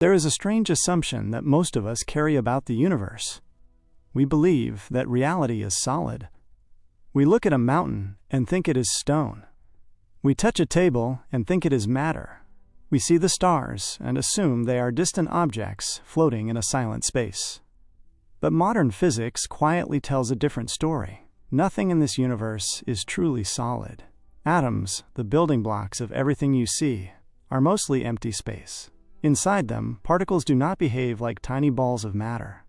There is a strange assumption that most of us carry about the universe. We believe that reality is solid. We look at a mountain and think it is stone. We touch a table and think it is matter. We see the stars and assume they are distant objects floating in a silent space. But modern physics quietly tells a different story. Nothing in this universe is truly solid. Atoms, the building blocks of everything you see, are mostly empty space. Inside them, particles do not behave like tiny balls of matter.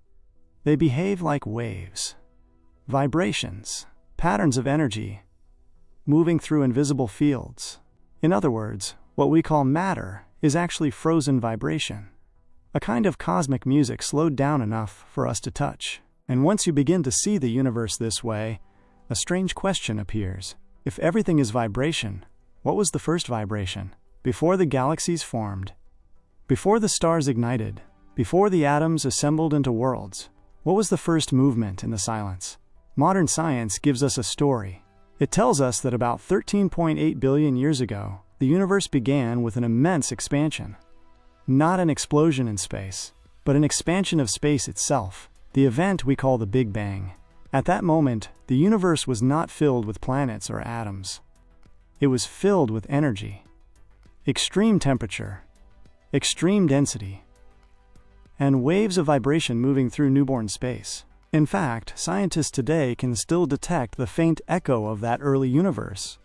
They behave like waves, vibrations, patterns of energy, moving through invisible fields. In other words, what we call matter is actually frozen vibration, a kind of cosmic music slowed down enough for us to touch. And once you begin to see the universe this way, a strange question appears. If everything is vibration, what was the first vibration? Before the galaxies formed, before the stars ignited, before the atoms assembled into worlds, what was the first movement in the silence? Modern science gives us a story. It tells us that about 13.8 billion years ago, the universe began with an immense expansion. Not an explosion in space, but an expansion of space itself, the event we call the Big Bang. At that moment, the universe was not filled with planets or atoms. It was filled with energy, extreme temperature, extreme density, and waves of vibration moving through newborn space. In fact, scientists today can still detect the faint echo of that early universe.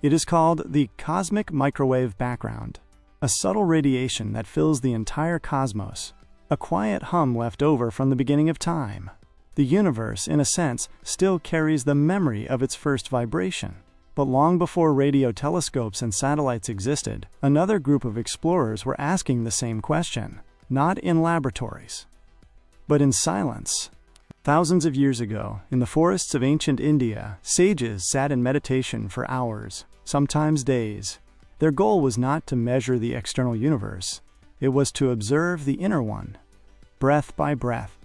It is called the cosmic microwave background, a subtle radiation that fills the entire cosmos, a quiet hum left over from the beginning of time. The universe, in a sense, still carries the memory of its first vibration. But long before radio telescopes and satellites existed, another group of explorers were asking the same question, not in laboratories, but in silence. Thousands of years ago, in the forests of ancient India, sages sat in meditation for hours, sometimes days. Their goal was not to measure the external universe. It was to observe the inner one, breath by breath,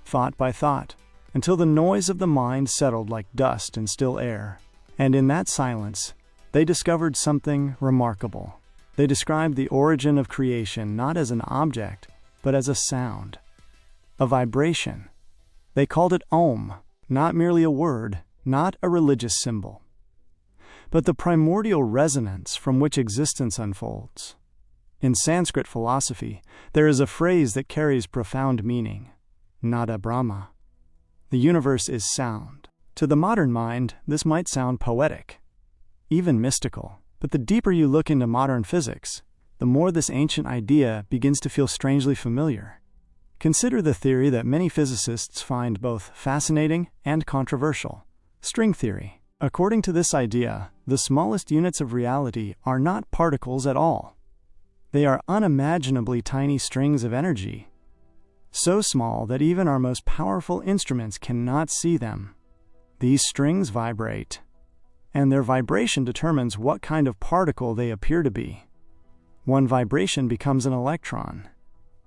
thought by thought, until the noise of the mind settled like dust in still air. And in that silence, they discovered something remarkable. They described the origin of creation not as an object, but as a sound, a vibration. They called it Om, not merely a word, not a religious symbol, but the primordial resonance from which existence unfolds. In Sanskrit philosophy, there is a phrase that carries profound meaning, Nada Brahma. The universe is sound. To the modern mind, this might sound poetic, even mystical. But the deeper you look into modern physics, the more this ancient idea begins to feel strangely familiar. Consider the theory that many physicists find both fascinating and controversial, string theory. According to this idea, the smallest units of reality are not particles at all. They are unimaginably tiny strings of energy, so small that even our most powerful instruments cannot see them. These strings vibrate, and their vibration determines what kind of particle they appear to be. One vibration becomes an electron,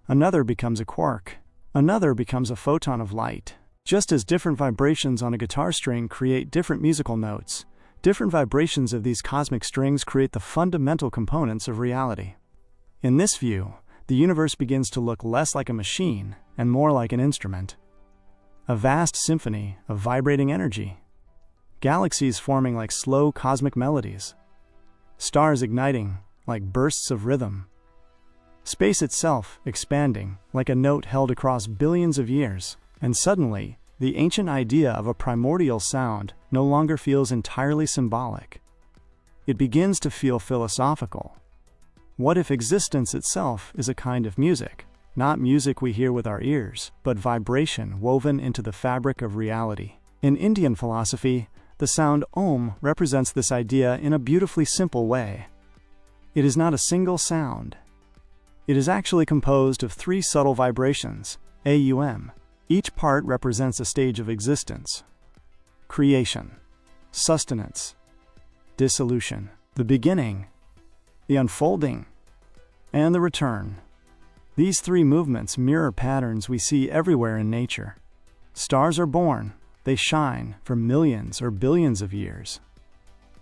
another becomes a quark, another becomes a photon of light. Just as different vibrations on a guitar string create different musical notes, different vibrations of these cosmic strings create the fundamental components of reality. In this view, the universe begins to look less like a machine and more like an instrument. A vast symphony of vibrating energy. Galaxies forming like slow cosmic melodies. Stars igniting like bursts of rhythm. Space itself expanding like a note held across billions of years. And suddenly, the ancient idea of a primordial sound no longer feels entirely symbolic. It begins to feel philosophical. What if existence itself is a kind of music? Not music we hear with our ears, but vibration woven into the fabric of reality. In Indian philosophy, the sound Om represents this idea in a beautifully simple way. It is not a single sound. It is actually composed of 3 subtle vibrations, Aum. Each part represents a stage of existence: creation, sustenance, dissolution, the beginning, the unfolding, and the return. These 3 movements mirror patterns we see everywhere in nature. Stars are born, they shine for millions or billions of years.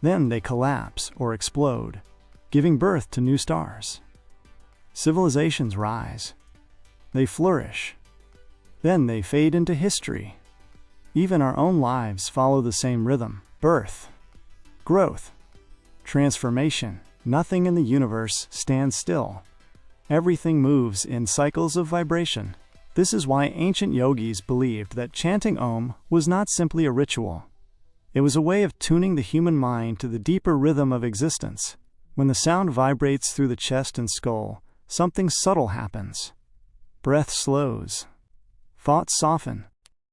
Then they collapse or explode, giving birth to new stars. Civilizations rise. They flourish. Then they fade into history. Even our own lives follow the same rhythm: birth, growth, transformation. Nothing in the universe stands still. Everything moves in cycles of vibration. This is why ancient yogis believed that chanting Om was not simply a ritual. It was a way of tuning the human mind to the deeper rhythm of existence. When the sound vibrates through the chest and skull, something subtle happens. Breath slows. Thoughts soften.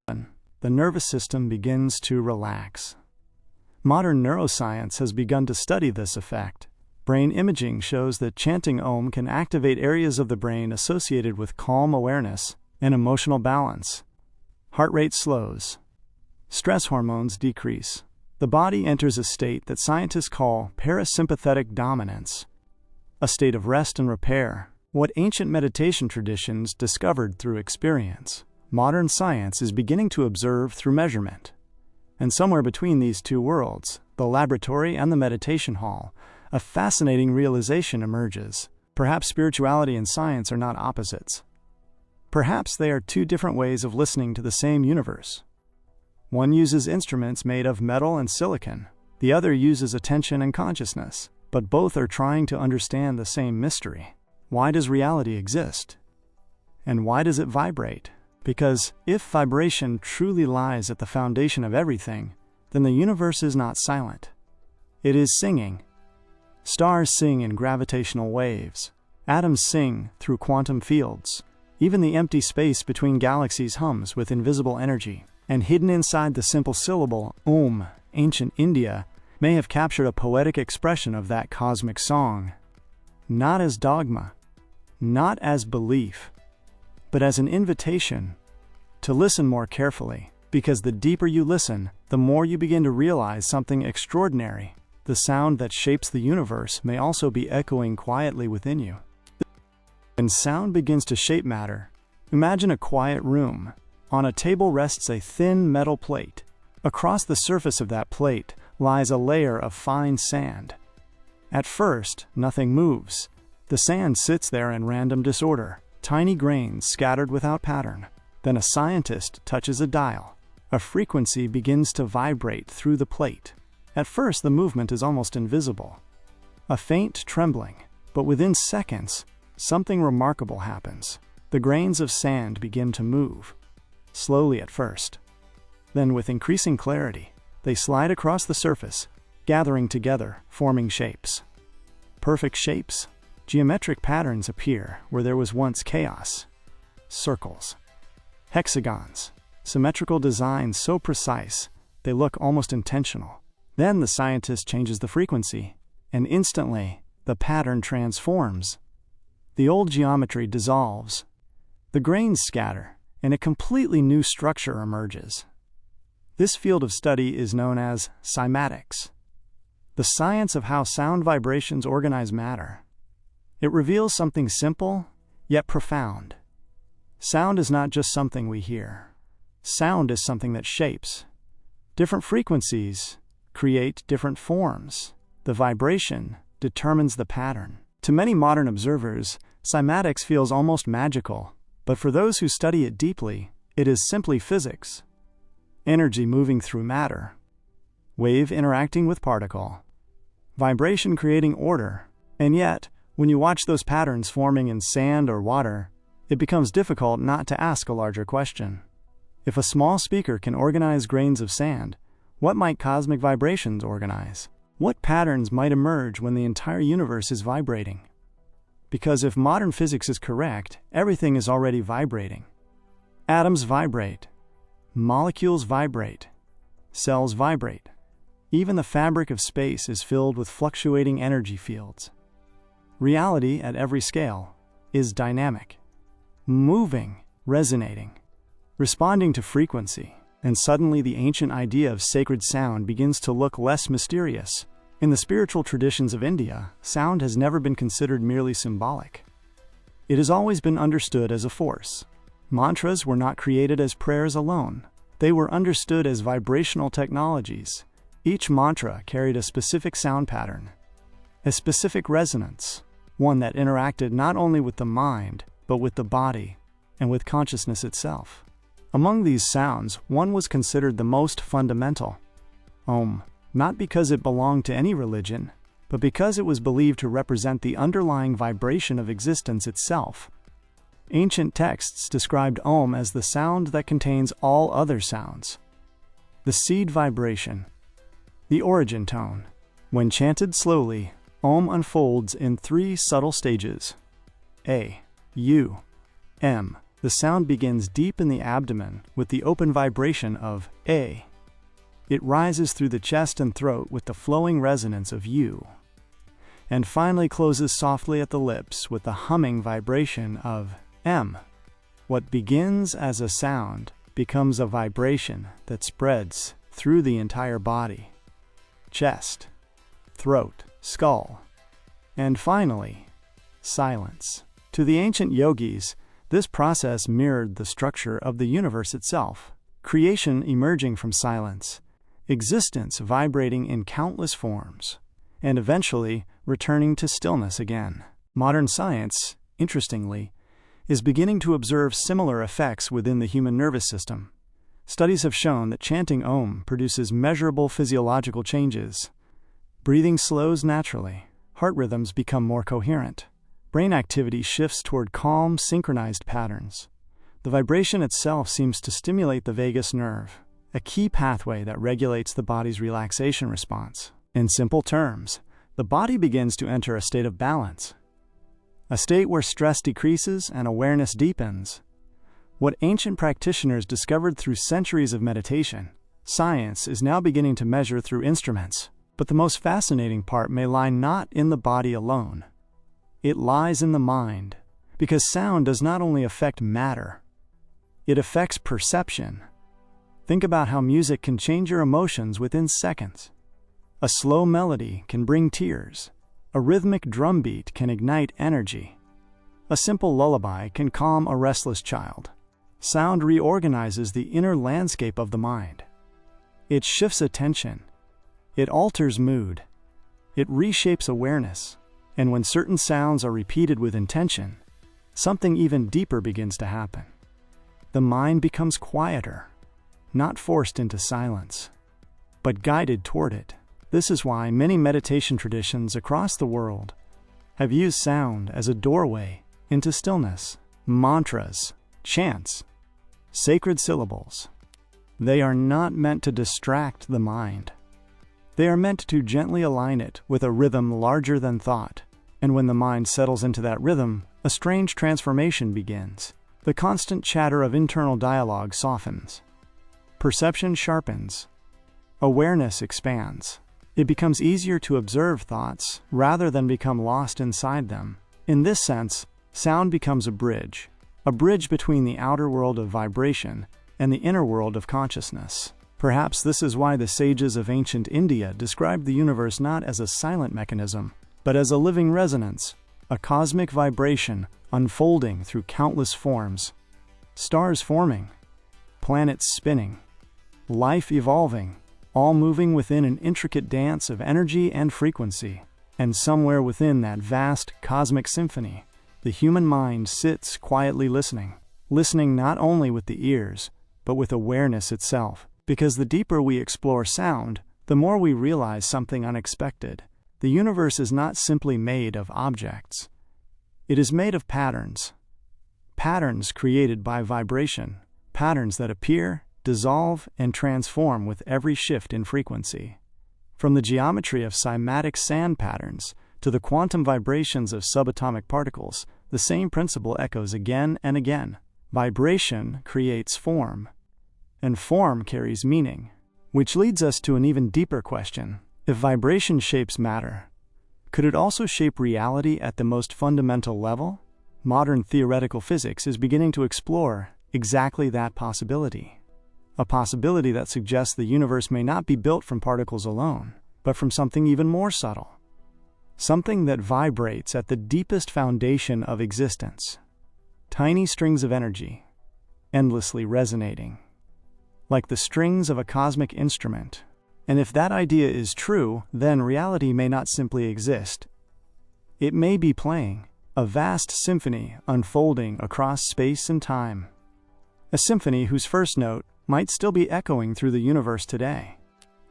The nervous system begins to relax. Modern neuroscience has begun to study this effect. Brain imaging shows that chanting Om can activate areas of the brain associated with calm awareness and emotional balance. Heart rate slows. Stress hormones decrease. The body enters a state that scientists call parasympathetic dominance, a state of rest and repair, what ancient meditation traditions discovered through experience. Modern science is beginning to observe through measurement. And somewhere between these two worlds, the laboratory and the meditation hall, a fascinating realization emerges. Perhaps spirituality and science are not opposites. Perhaps they are two different ways of listening to the same universe. One uses instruments made of metal and silicon. The other uses attention and consciousness. But both are trying to understand the same mystery. Why does reality exist? And why does it vibrate? Because if vibration truly lies at the foundation of everything, then the universe is not silent. It is singing. Stars sing in gravitational waves. Atoms sing through quantum fields. Even the empty space between galaxies hums with invisible energy. And hidden inside the simple syllable, Om, ancient India, may have captured a poetic expression of that cosmic song. Not as dogma, not as belief, but as an invitation to listen more carefully. Because the deeper you listen, the more you begin to realize something extraordinary. The sound that shapes the universe may also be echoing quietly within you. When sound begins to shape matter, imagine a quiet room. On a table rests a thin metal plate. Across the surface of that plate lies a layer of fine sand. At first, nothing moves. The sand sits there in random disorder, tiny grains scattered without pattern. Then a scientist touches a dial. A frequency begins to vibrate through the plate. At first, the movement is almost invisible. A faint trembling, but within seconds, something remarkable happens. The grains of sand begin to move. Slowly at first. Then with increasing clarity, they slide across the surface, gathering together, forming shapes. Perfect shapes. Geometric patterns appear where there was once chaos. Circles. Hexagons. Symmetrical designs so precise, they look almost intentional. Then the scientist changes the frequency, and instantly, the pattern transforms. The old geometry dissolves. The grains scatter, and a completely new structure emerges. This field of study is known as cymatics, the science of how sound vibrations organize matter. It reveals something simple, yet profound. Sound is not just something we hear. Sound is something that shapes. Different frequencies create different forms. The vibration determines the pattern. To many modern observers, cymatics feels almost magical, but for those who study it deeply, it is simply physics. Energy moving through matter. Wave interacting with particle. Vibration creating order. And yet, when you watch those patterns forming in sand or water, it becomes difficult not to ask a larger question. If a small speaker can organize grains of sand, what might cosmic vibrations organize? What patterns might emerge when the entire universe is vibrating? Because if modern physics is correct, everything is already vibrating. Atoms vibrate. Molecules vibrate. Cells vibrate. Even the fabric of space is filled with fluctuating energy fields. Reality at every scale is dynamic, moving, resonating, responding to frequency, and suddenly the ancient idea of sacred sound begins to look less mysterious. In the spiritual traditions of India, sound has never been considered merely symbolic. It has always been understood as a force. Mantras were not created as prayers alone. They were understood as vibrational technologies. Each mantra carried a specific sound pattern, a specific resonance. one that interacted not only with the mind, but with the body and with consciousness itself. Among these sounds, one was considered the most fundamental, Om, not because it belonged to any religion, but because it was believed to represent the underlying vibration of existence itself. Ancient texts described Om as the sound that contains all other sounds. The seed vibration, the origin tone. When chanted slowly, Om unfolds in 3 subtle stages. A, U, M. The sound begins deep in the abdomen with the open vibration of A. It rises through the chest and throat with the flowing resonance of U, and finally closes softly at the lips with the humming vibration of M. What begins as a sound becomes a vibration that spreads through the entire body, chest, throat, skull, and finally, silence. To the ancient yogis, this process mirrored the structure of the universe itself, creation emerging from silence, existence vibrating in countless forms, and eventually returning to stillness again. Modern science, interestingly, is beginning to observe similar effects within the human nervous system. Studies have shown that chanting Om produces measurable physiological changes. Breathing slows naturally, heart rhythms become more coherent. Brain activity shifts toward calm, synchronized patterns. The vibration itself seems to stimulate the vagus nerve, a key pathway that regulates the body's relaxation response. In simple terms, the body begins to enter a state of balance, a state where stress decreases and awareness deepens. What ancient practitioners discovered through centuries of meditation, science is now beginning to measure through instruments. But the most fascinating part may lie not in the body alone. It lies in the mind, because sound does not only affect matter, it affects perception. Think about how music can change your emotions within seconds. A slow melody can bring tears. A rhythmic drum beat can ignite energy. A simple lullaby can calm a restless child. Sound reorganizes the inner landscape of the mind. It shifts attention. It alters mood. It reshapes awareness. And when certain sounds are repeated with intention, something even deeper begins to happen. The mind becomes quieter, not forced into silence, but guided toward it. This is why many meditation traditions across the world have used sound as a doorway into stillness. Mantras, chants, sacred syllables. They are not meant to distract the mind. They are meant to gently align it with a rhythm larger than thought. And when the mind settles into that rhythm, a strange transformation begins. The constant chatter of internal dialogue softens. Perception sharpens. Awareness expands. It becomes easier to observe thoughts rather than become lost inside them. In this sense, sound becomes a bridge between the outer world of vibration and the inner world of consciousness. Perhaps this is why the sages of ancient India described the universe not as a silent mechanism, but as a living resonance, a cosmic vibration unfolding through countless forms, stars forming, planets spinning, life evolving, all moving within an intricate dance of energy and frequency. And somewhere within that vast cosmic symphony, the human mind sits quietly listening not only with the ears, but with awareness itself. Because the deeper we explore sound, the more we realize something unexpected. The universe is not simply made of objects. It is made of patterns. Patterns created by vibration. Patterns that appear, dissolve, and transform with every shift in frequency. From the geometry of cymatic sand patterns to the quantum vibrations of subatomic particles, the same principle echoes again and again. Vibration creates form, and form carries meaning. Which leads us to an even deeper question. If vibration shapes matter, could it also shape reality at the most fundamental level? Modern theoretical physics is beginning to explore exactly that possibility. A possibility that suggests the universe may not be built from particles alone, but from something even more subtle. Something that vibrates at the deepest foundation of existence. Tiny strings of energy, endlessly resonating, like the strings of a cosmic instrument. And if that idea is true, then reality may not simply exist. It may be playing a vast symphony unfolding across space and time. A symphony whose first note might still be echoing through the universe today.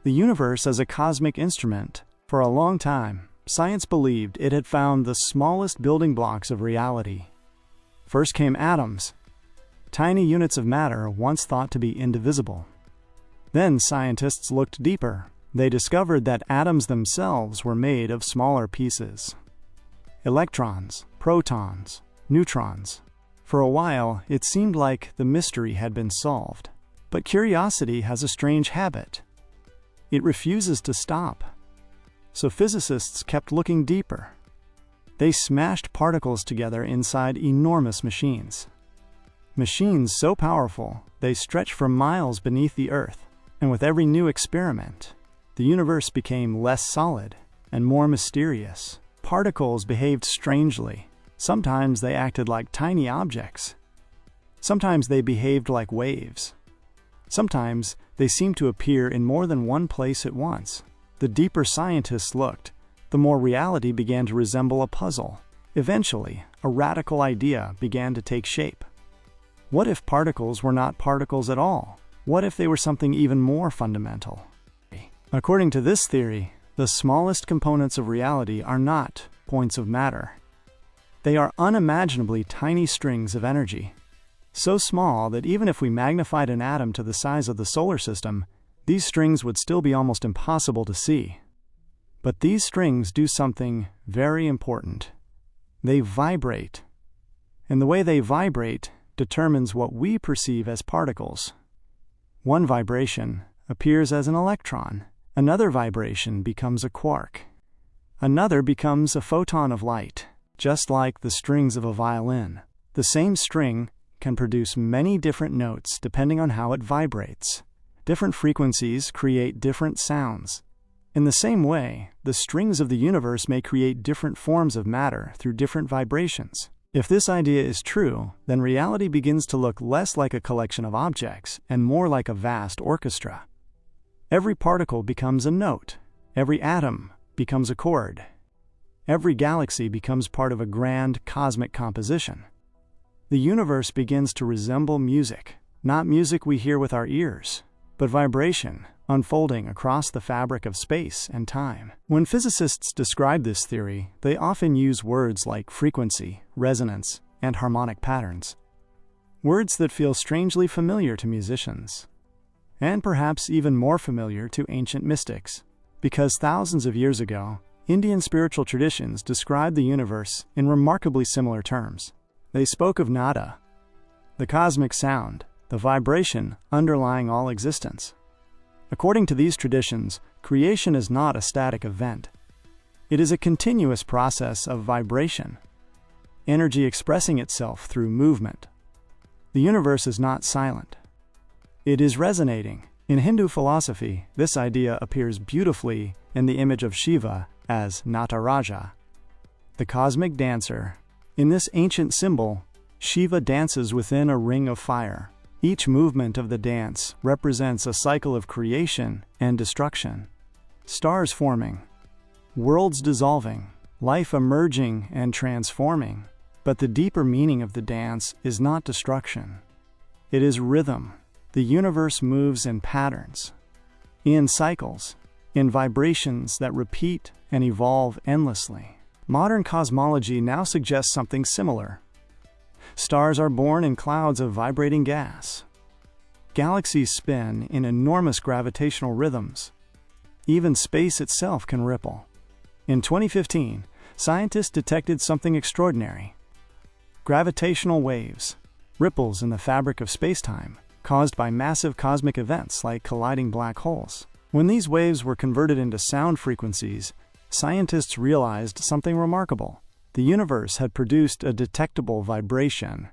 The universe as a cosmic instrument. For a long time, science believed it had found the smallest building blocks of reality. First came atoms, tiny units of matter once thought to be indivisible. Then scientists looked deeper. They discovered that atoms themselves were made of smaller pieces. Electrons, protons, neutrons. For a while, it seemed like the mystery had been solved. But curiosity has a strange habit. It refuses to stop. So physicists kept looking deeper. They smashed particles together inside enormous machines. Machines so powerful, they stretch for miles beneath the Earth. And with every new experiment, the universe became less solid and more mysterious. Particles behaved strangely. Sometimes they acted like tiny objects. Sometimes they behaved like waves. Sometimes they seemed to appear in more than one place at once. The deeper scientists looked, the more reality began to resemble a puzzle. Eventually, a radical idea began to take shape. What if particles were not particles at all? What if they were something even more fundamental? According to this theory, the smallest components of reality are not points of matter. They are unimaginably tiny strings of energy, so small that even if we magnified an atom to the size of the solar system, these strings would still be almost impossible to see. But these strings do something very important. They vibrate. And the way they vibrate determines what we perceive as particles. One vibration appears as an electron. Another vibration becomes a quark. Another becomes a photon of light. Just like the strings of a violin, the same string can produce many different notes depending on how it vibrates. Different frequencies create different sounds. In the same way, the strings of the universe may create different forms of matter through different vibrations. If this idea is true, then reality begins to look less like a collection of objects and more like a vast orchestra. Every particle becomes a note. Every atom becomes a chord. Every galaxy becomes part of a grand cosmic composition. The universe begins to resemble music, not music we hear with our ears, but vibration unfolding across the fabric of space and time. When physicists describe this theory, they often use words like frequency, resonance, and harmonic patterns. Words that feel strangely familiar to musicians, and perhaps even more familiar to ancient mystics, because thousands of years ago, Indian spiritual traditions described the universe in remarkably similar terms. They spoke of nada, the cosmic sound, the vibration underlying all existence. According to these traditions, creation is not a static event. It is a continuous process of vibration, energy expressing itself through movement. The universe is not silent. It is resonating. In Hindu philosophy, this idea appears beautifully in the image of Shiva as Nataraja, the cosmic dancer. In this ancient symbol, Shiva dances within a ring of fire. Each movement of the dance represents a cycle of creation and destruction. Stars forming, worlds dissolving, life emerging and transforming. But the deeper meaning of the dance is not destruction. It is rhythm. The universe moves in patterns, in cycles, in vibrations that repeat and evolve endlessly. Modern cosmology now suggests something similar. Stars are born in clouds of vibrating gas. Galaxies spin in enormous gravitational rhythms. Even space itself can ripple. In 2015, scientists detected something extraordinary. Gravitational waves, ripples in the fabric of space-time, caused by massive cosmic events like colliding black holes. When these waves were converted into sound frequencies, scientists realized something remarkable. The universe had produced a detectable vibration,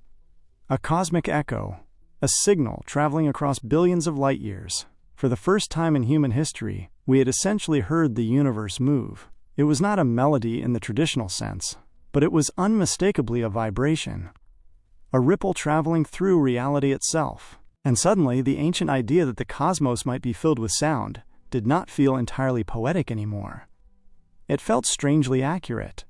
a cosmic echo, a signal traveling across billions of light years. For the first time in human history, we had essentially heard the universe move. It was not a melody in the traditional sense, but it was unmistakably a vibration, a ripple traveling through reality itself. And suddenly, the ancient idea that the cosmos might be filled with sound did not feel entirely poetic anymore. It felt strangely accurate.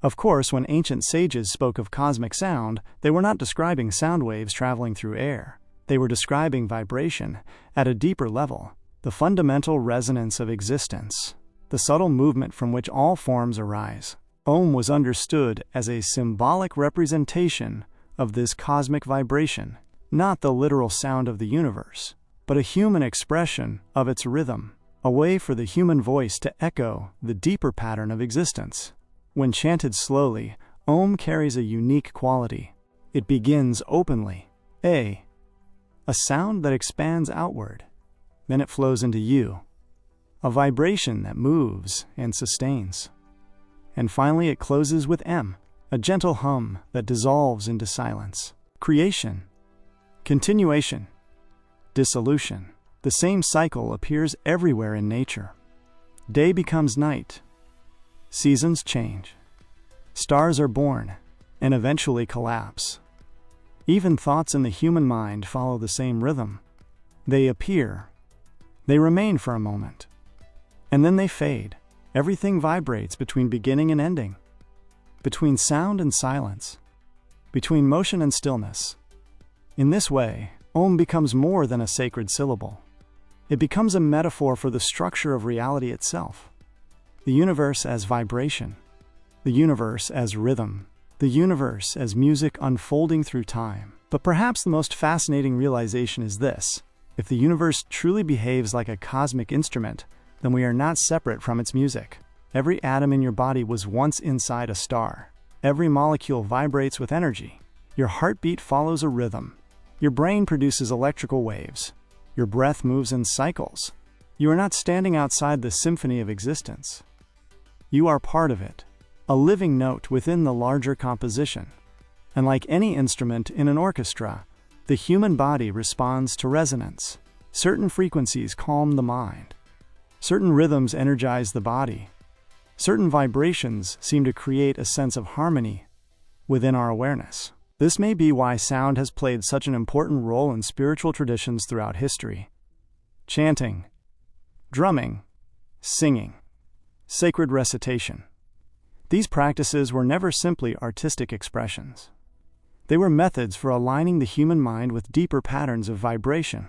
Of course, when ancient sages spoke of cosmic sound, they were not describing sound waves traveling through air. They were describing vibration at a deeper level, the fundamental resonance of existence, the subtle movement from which all forms arise. Om was understood as a symbolic representation of this cosmic vibration, not the literal sound of the universe, but a human expression of its rhythm, a way for the human voice to echo the deeper pattern of existence. When chanted slowly, Om carries a unique quality. It begins openly, a sound that expands outward. Then it flows into U, a vibration that moves and sustains. And finally it closes with M, a gentle hum that dissolves into silence. Creation, continuation, dissolution. The same cycle appears everywhere in nature. Day becomes night. Seasons change. Stars are born and eventually collapse. Even thoughts in the human mind follow the same rhythm. They appear. They remain for a moment. And then they fade. Everything vibrates between beginning and ending, between sound and silence, between motion and stillness. In this way, Om becomes more than a sacred syllable. It becomes a metaphor for the structure of reality itself. The universe as vibration, the universe as rhythm, the universe as music unfolding through time. But perhaps the most fascinating realization is this: if the universe truly behaves like a cosmic instrument, then we are not separate from its music. Every atom in your body was once inside a star. Every molecule vibrates with energy. Your heartbeat follows a rhythm. Your brain produces electrical waves. Your breath moves in cycles. You are not standing outside the symphony of existence. You are part of it, a living note within the larger composition. And like any instrument in an orchestra, the human body responds to resonance. Certain frequencies calm the mind. Certain rhythms energize the body. Certain vibrations seem to create a sense of harmony within our awareness. This may be why sound has played such an important role in spiritual traditions throughout history. Chanting, drumming, singing, sacred recitation. These practices were never simply artistic expressions. They were methods for aligning the human mind with deeper patterns of vibration.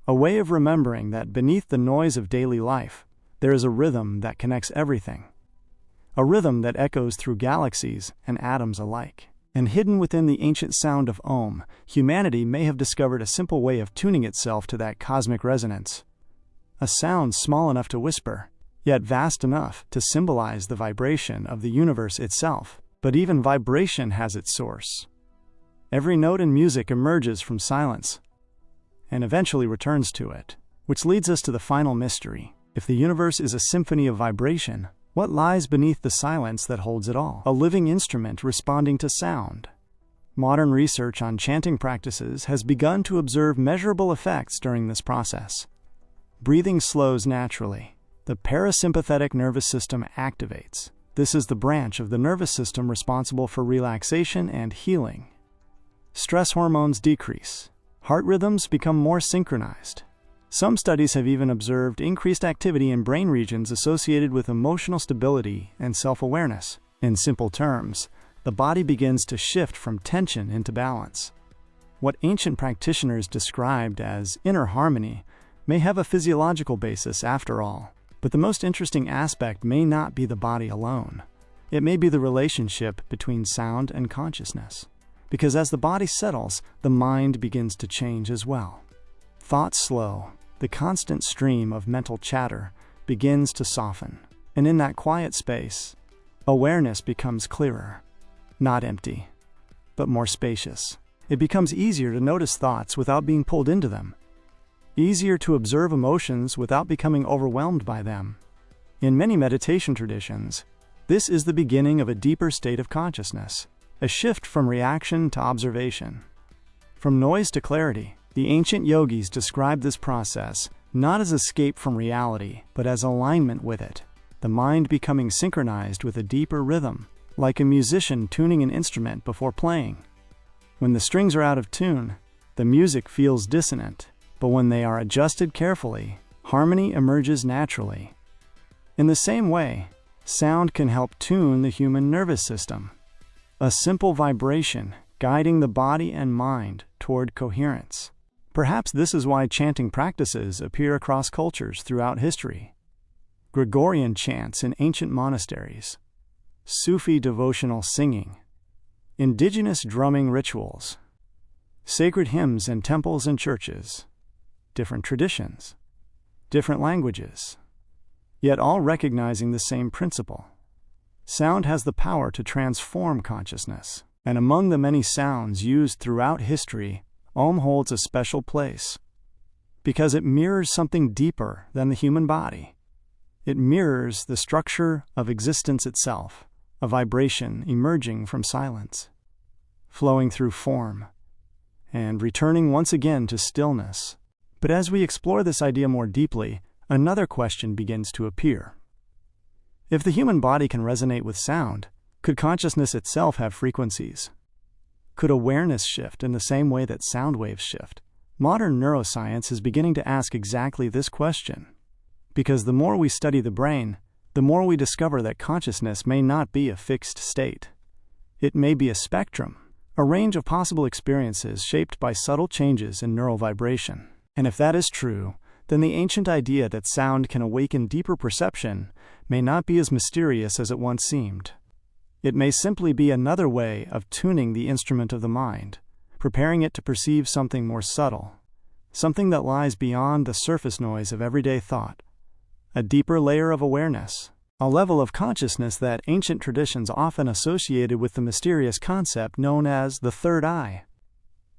A way of remembering that beneath the noise of daily life, there is a rhythm that connects everything. A rhythm that echoes through galaxies and atoms alike. And hidden within the ancient sound of Om, humanity may have discovered a simple way of tuning itself to that cosmic resonance. A sound small enough to whisper, yet vast enough to symbolize the vibration of the universe itself. But even vibration has its source. Every note in music emerges from silence, and eventually returns to it, which leads us to the final mystery. If the universe is a symphony of vibration, what lies beneath the silence that holds it all? A living instrument responding to sound. Modern research on chanting practices has begun to observe measurable effects during this process. Breathing slows naturally. The parasympathetic nervous system activates. This is the branch of the nervous system responsible for relaxation and healing. Stress hormones decrease. Heart rhythms become more synchronized. Some studies have even observed increased activity in brain regions associated with emotional stability and self-awareness. In simple terms, the body begins to shift from tension into balance. What ancient practitioners described as inner harmony may have a physiological basis after all. But the most interesting aspect may not be the body alone. It may be the relationship between sound and consciousness. Because as the body settles, the mind begins to change as well. Thoughts slow. The constant stream of mental chatter begins to soften. And in that quiet space, awareness becomes clearer. Not empty, but more spacious. It becomes easier to notice thoughts without being pulled into them. Easier to observe emotions without becoming overwhelmed by them. In many meditation traditions, this is the beginning of a deeper state of consciousness. A shift from reaction to observation. From noise to clarity, the ancient yogis described this process not as escape from reality, but as alignment with it, the mind becoming synchronized with a deeper rhythm, like a musician tuning an instrument before playing. When the strings are out of tune, the music feels dissonant, but when they are adjusted carefully, harmony emerges naturally. In the same way, Sound can help tune the human nervous system, a simple vibration guiding the body and mind toward coherence. Perhaps this is why chanting practices appear across cultures throughout history. Gregorian chants in ancient monasteries, Sufi devotional singing, indigenous drumming rituals, sacred hymns in temples and churches, different traditions, different languages, yet all recognizing the same principle. Sound has the power to transform consciousness, and among the many sounds used throughout history, Om holds a special place because it mirrors something deeper than the human body. It mirrors the structure of existence itself, a vibration emerging from silence, flowing through form, and returning once again to stillness. But as we explore this idea more deeply, another question begins to appear. If the human body can resonate with sound, could consciousness itself have frequencies? Could awareness shift in the same way that sound waves shift? Modern neuroscience is beginning to ask exactly this question. Because the more we study the brain, the more we discover that consciousness may not be a fixed state. It may be a spectrum, a range of possible experiences shaped by subtle changes in neural vibration. And if that is true, then the ancient idea that sound can awaken deeper perception may not be as mysterious as it once seemed. It may simply be another way of tuning the instrument of the mind, preparing it to perceive something more subtle, something that lies beyond the surface noise of everyday thought, a deeper layer of awareness, a level of consciousness that ancient traditions often associated with the mysterious concept known as the third eye,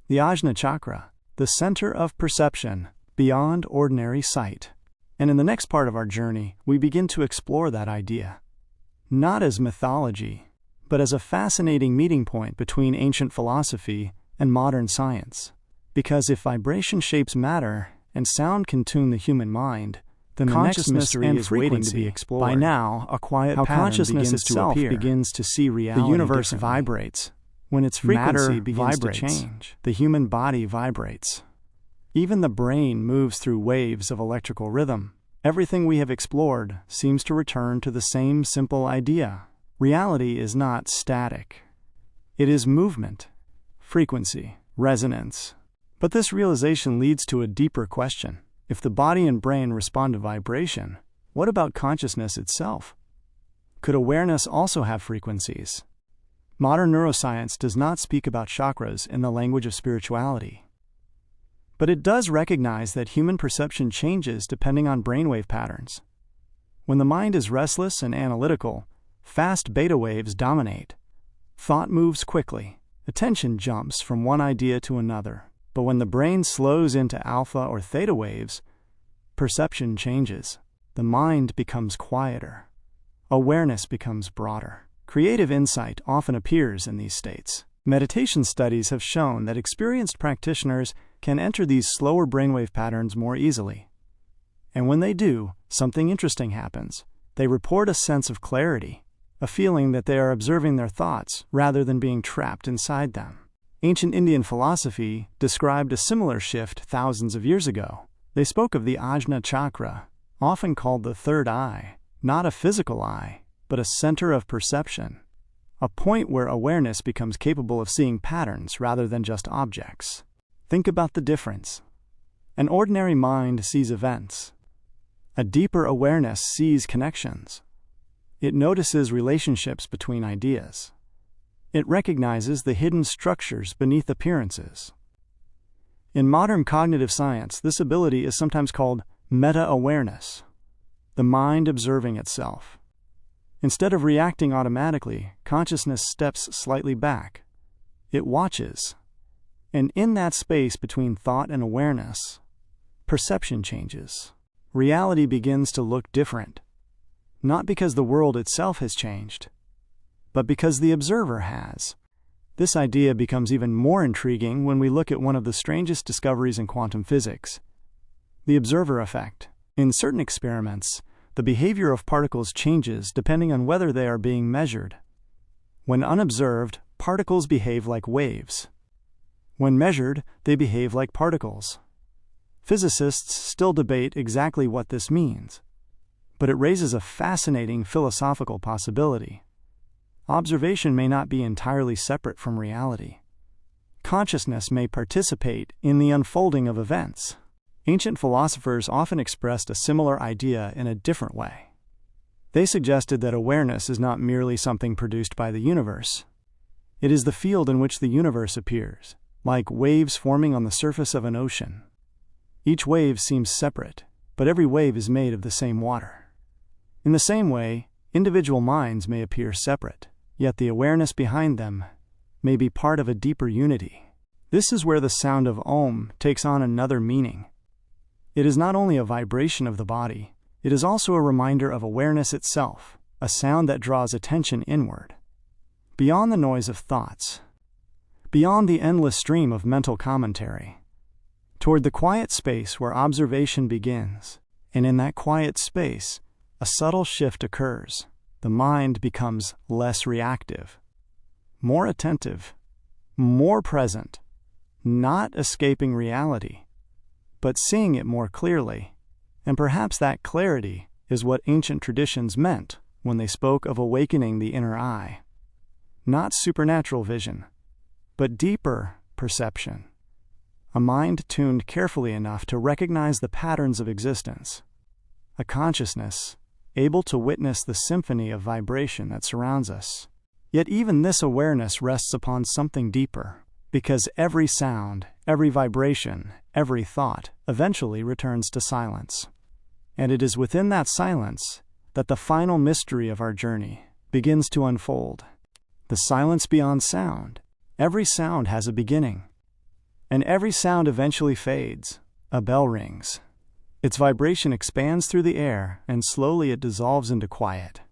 the Ajna chakra, the center of perception beyond ordinary sight. And in the next part of our journey, we begin to explore that idea, not as mythology, but as a fascinating meeting point between ancient philosophy and modern science. Because if vibration shapes matter and sound can tune the human mind, then the next mystery is waiting to be explored. By now, a quiet pattern consciousness itself begins to see reality. The universe vibrates. When its frequency begins to change, the human body vibrates. Even the brain moves through waves of electrical rhythm. Everything we have explored seems to return to the same simple idea. Reality is not static. It is movement, frequency, resonance. But this realization leads to a deeper question. If the body and brain respond to vibration, what about consciousness itself? Could awareness also have frequencies? Modern neuroscience does not speak about chakras in the language of spirituality. But it does recognize that human perception changes depending on brainwave patterns. When the mind is restless and analytical, fast beta waves dominate. Thought moves quickly. Attention jumps from one idea to another. But when the brain slows into alpha or theta waves, perception changes. The mind becomes quieter. Awareness becomes broader. Creative insight often appears in these states. Meditation studies have shown that experienced practitioners can enter these slower brainwave patterns more easily. And when they do, something interesting happens. They report a sense of clarity, a feeling that they are observing their thoughts rather than being trapped inside them. Ancient Indian philosophy described a similar shift thousands of years ago. They spoke of the Ajna chakra, often called the third eye, not a physical eye, but a center of perception, a point where awareness becomes capable of seeing patterns rather than just objects. Think about the difference. An ordinary mind sees events. A deeper awareness sees connections. It notices relationships between ideas. It recognizes the hidden structures beneath appearances. In modern cognitive science, this ability is sometimes called meta-awareness, the mind observing itself. Instead of reacting automatically, consciousness steps slightly back. It watches. And in that space between thought and awareness, perception changes. Reality begins to look different. Not because the world itself has changed, but because the observer has. This idea becomes even more intriguing when we look at one of the strangest discoveries in quantum physics, the observer effect. In certain experiments, the behavior of particles changes depending on whether they are being measured. When unobserved, particles behave like waves. When measured, they behave like particles. Physicists still debate exactly what this means. But it raises a fascinating philosophical possibility. Observation may not be entirely separate from reality. Consciousness may participate in the unfolding of events. Ancient philosophers often expressed a similar idea in a different way. They suggested that awareness is not merely something produced by the universe. It is the field in which the universe appears, like waves forming on the surface of an ocean. Each wave seems separate, but every wave is made of the same water. In the same way, individual minds may appear separate, yet the awareness behind them may be part of a deeper unity. This is where the sound of Om takes on another meaning. It is not only a vibration of the body, it is also a reminder of awareness itself, a sound that draws attention inward. Beyond the noise of thoughts, beyond the endless stream of mental commentary, toward the quiet space where observation begins, and in that quiet space, a subtle shift occurs. The mind becomes less reactive, more attentive, more present, not escaping reality, but seeing it more clearly. And perhaps that clarity is what ancient traditions meant when they spoke of awakening the inner eye. Not supernatural vision, but deeper perception. A mind tuned carefully enough to recognize the patterns of existence. A consciousness able to witness the symphony of vibration that surrounds us. Yet even this awareness rests upon something deeper, because every sound, every vibration, every thought eventually returns to silence. And it is within that silence that the final mystery of our journey begins to unfold. The silence beyond sound. Every sound has a beginning, and every sound eventually fades. A bell rings. Its vibration expands through the air, and slowly it dissolves into quiet.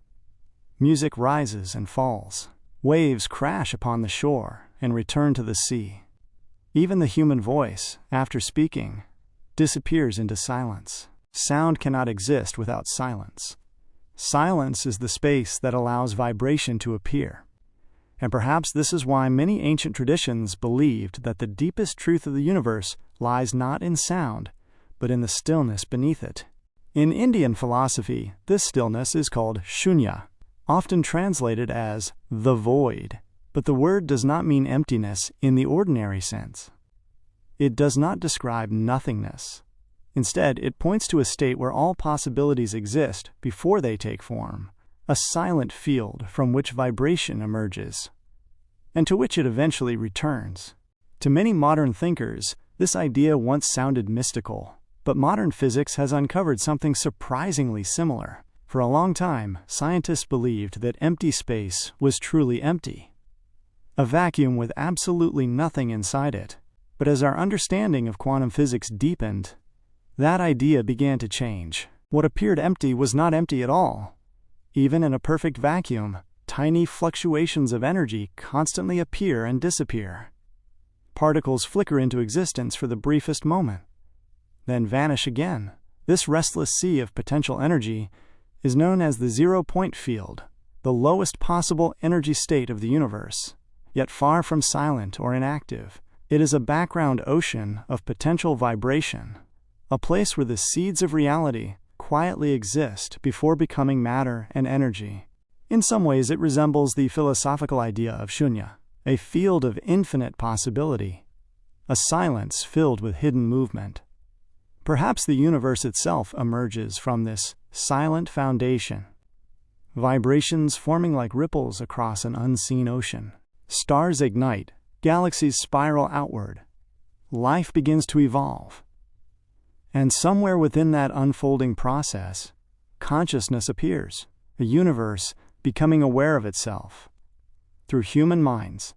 Music rises and falls. Waves crash upon the shore and return to the sea. Even the human voice, after speaking, disappears into silence. Sound cannot exist without silence. Silence is the space that allows vibration to appear. And perhaps this is why many ancient traditions believed that the deepest truth of the universe lies not in sound, but in the stillness beneath it. In Indian philosophy, this stillness is called shunya, often translated as the void, but the word does not mean emptiness in the ordinary sense. It does not describe nothingness. Instead, it points to a state where all possibilities exist before they take form, a silent field from which vibration emerges, and to which it eventually returns. To many modern thinkers, this idea once sounded mystical, but modern physics has uncovered something surprisingly similar. For a long time, scientists believed that empty space was truly empty, a vacuum with absolutely nothing inside it. But as our understanding of quantum physics deepened, that idea began to change. What appeared empty was not empty at all. Even in a perfect vacuum, tiny fluctuations of energy constantly appear and disappear. Particles flicker into existence for the briefest moment, then vanish again. This restless sea of potential energy is known as the zero-point field, the lowest possible energy state of the universe. Yet far from silent or inactive, it is a background ocean of potential vibration, a place where the seeds of reality quietly exist before becoming matter and energy. In some ways, it resembles the philosophical idea of shunya, a field of infinite possibility, a silence filled with hidden movement. Perhaps the universe itself emerges from this silent foundation, vibrations forming like ripples across an unseen ocean. Stars ignite, galaxies spiral outward, life begins to evolve. And somewhere within that unfolding process, consciousness appears, a universe becoming aware of itself. Through human minds,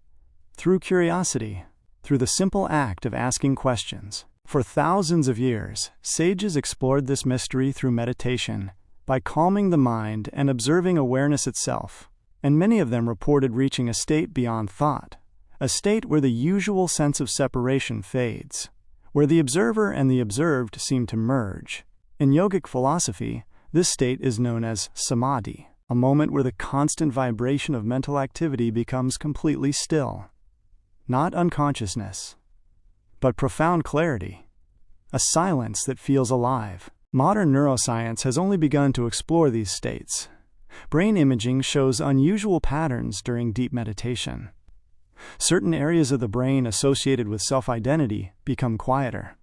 through curiosity, through the simple act of asking questions. For thousands of years, sages explored this mystery through meditation, by calming the mind and observing awareness itself. And many of them reported reaching a state beyond thought, a state where the usual sense of separation fades, where the observer and the observed seem to merge. In yogic philosophy, this state is known as samadhi, a moment where the constant vibration of mental activity becomes completely still. Not unconsciousness, but profound clarity, a silence that feels alive. Modern neuroscience has only begun to explore these states. Brain imaging shows unusual patterns during deep meditation. Certain areas of the brain associated with self-identity become quieter.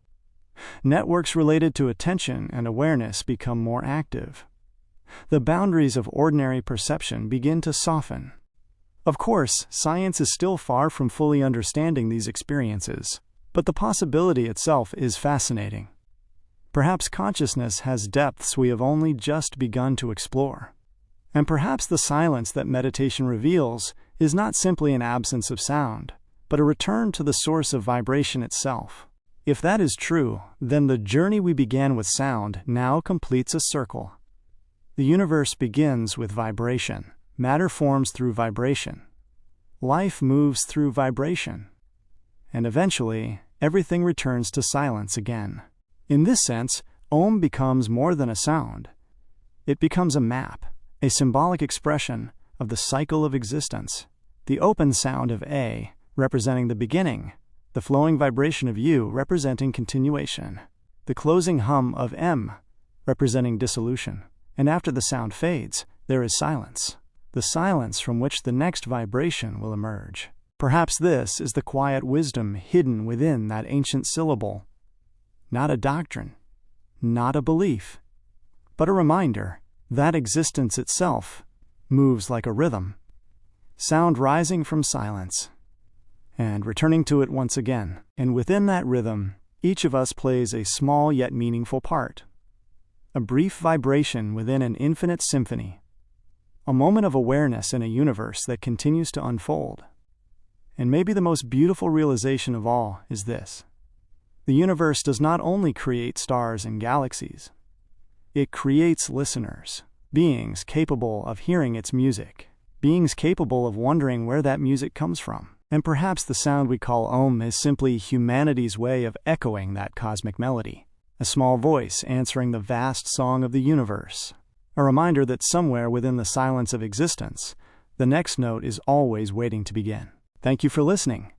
Networks related to attention and awareness become more active. The boundaries of ordinary perception begin to soften. Of course, science is still far from fully understanding these experiences, but the possibility itself is fascinating. Perhaps consciousness has depths we have only just begun to explore. And perhaps the silence that meditation reveals is not simply an absence of sound, but a return to the source of vibration itself. If that is true, then the journey we began with sound now completes a circle. The universe begins with vibration. Matter forms through vibration. Life moves through vibration. And eventually, everything returns to silence again. In this sense, Om becomes more than a sound. It becomes a map, a symbolic expression of the cycle of existence. The open sound of A, representing the beginning, the flowing vibration of U, representing continuation, the closing hum of M, representing dissolution. And after the sound fades, there is silence, the silence from which the next vibration will emerge. Perhaps this is the quiet wisdom hidden within that ancient syllable. Not a doctrine, not a belief, but a reminder that existence itself moves like a rhythm, sound rising from silence and returning to it once again. And within that rhythm, each of us plays a small yet meaningful part, a brief vibration within an infinite symphony, a moment of awareness in a universe that continues to unfold. And maybe the most beautiful realization of all is this: the universe does not only create stars and galaxies, it creates listeners, beings capable of hearing its music, beings capable of wondering where that music comes from. And perhaps the sound we call Om is simply humanity's way of echoing that cosmic melody, a small voice answering the vast song of the universe, a reminder that somewhere within the silence of existence, the next note is always waiting to begin. Thank you for listening.